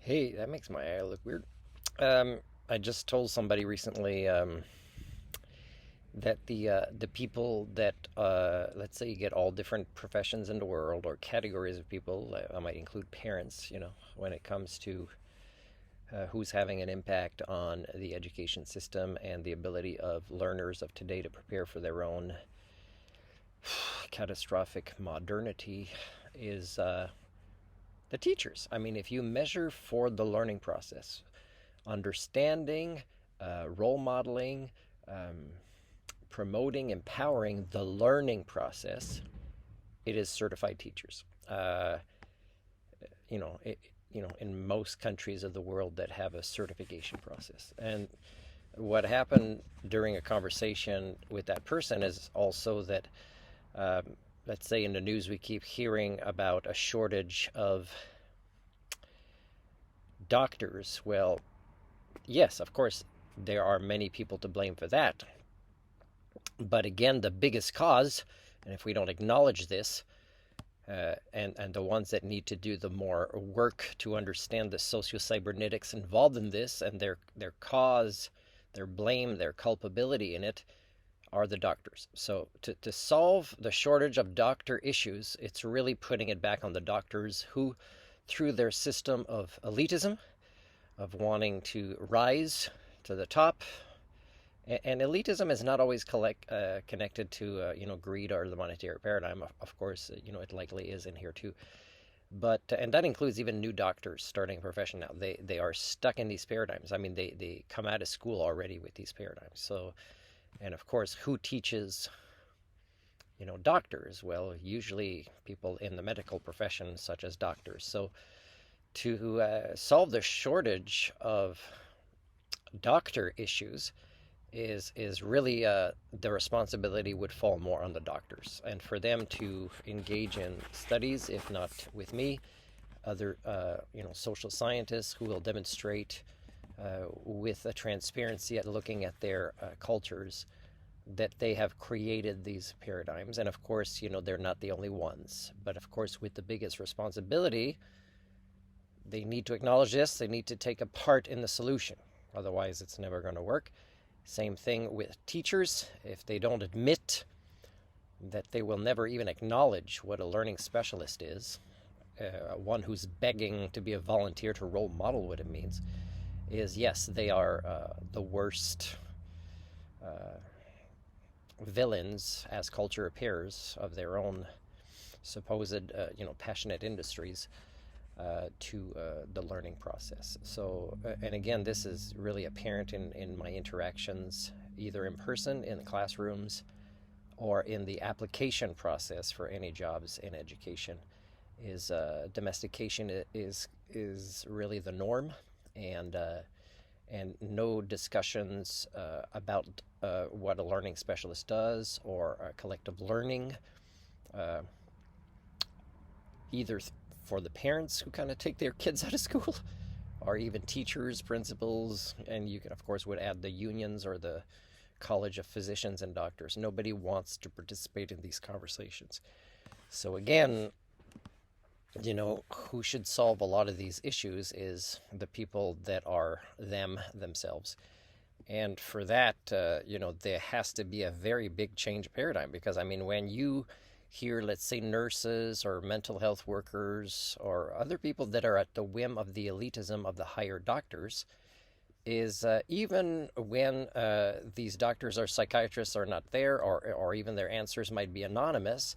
Hey, that makes my eye look weird. Um, I just told somebody recently that the people that let's say you get all different professions in the world or categories of people. I might include parents. When it comes to who's having an impact on the education system and the ability of learners of today to prepare for their own catastrophic modernity is the teachers. I mean, if you measure for the learning process, understanding, role modeling, um, promoting, empowering the learning process, it is certified teachers. You know, it, in most countries of the world that have a certification process. And what happened during a conversation with that person is also that, um, let's say in the news, we keep hearing about a shortage of doctors. Well, yes, of course, there are many people to blame for that. But again, the biggest cause, and if we don't acknowledge this, and the ones that need to do the more work to understand the socio-cybernetics involved in this and their cause, their blame, their culpability in it, are the doctors. So to solve the shortage of doctor issues, it's really putting it back on the doctors who, through their system of elitism, of wanting to rise to the top. And elitism is not always connected to greed or the monetary paradigm. Of course, it likely is in here too. But and that includes even new doctors starting a profession now. They are stuck in these paradigms. I mean, they come out of school already with these paradigms. So, and of course, who teaches doctors? Well, usually people in the medical profession, such as doctors. So to solve the shortage of doctor issues is really the responsibility would fall more on the doctors, and for them to engage in studies, if not with me, other social scientists who will demonstrate with a transparency at looking at their cultures that they have created these paradigms. And of course, they're not the only ones, but of course, with the biggest responsibility, they need to acknowledge this. They need to take a part in the solution. Otherwise, it's never going to work. Same thing with teachers. If they don't admit that they will never even acknowledge what a learning specialist is, one who's begging to be a volunteer to role model what it means, is yes, they are the worst villains, as culture appears, of their own supposed, passionate industries. To the learning process. So, and again, this is really apparent in my interactions, either in person in the classrooms or in the application process for any jobs in education. Is domestication is really the norm, and no discussions about what a learning specialist does or collective learning, uh, either for the parents who kind of take their kids out of school, or even teachers, principals, and you can, of course, would add the unions or the College of Physicians and Doctors. Nobody wants to participate in these conversations. So again, who should solve a lot of these issues is the people that are themselves. And for that, there has to be a very big change of paradigm, because, I mean, when you hear, let's say, nurses or mental health workers or other people that are at the whim of the elitism of the higher doctors, is even when these doctors or psychiatrists are not there, or even their answers might be anonymous,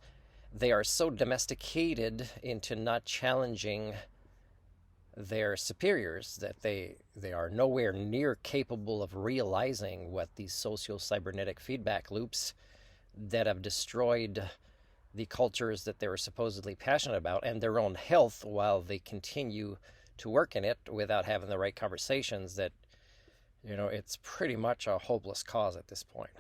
they are so domesticated into not challenging their superiors that they are nowhere near capable of realizing what these socio-cybernetic feedback loops that have destroyed the cultures that they were supposedly passionate about and their own health, while they continue to work in it without having the right conversations, that it's pretty much a hopeless cause at this point.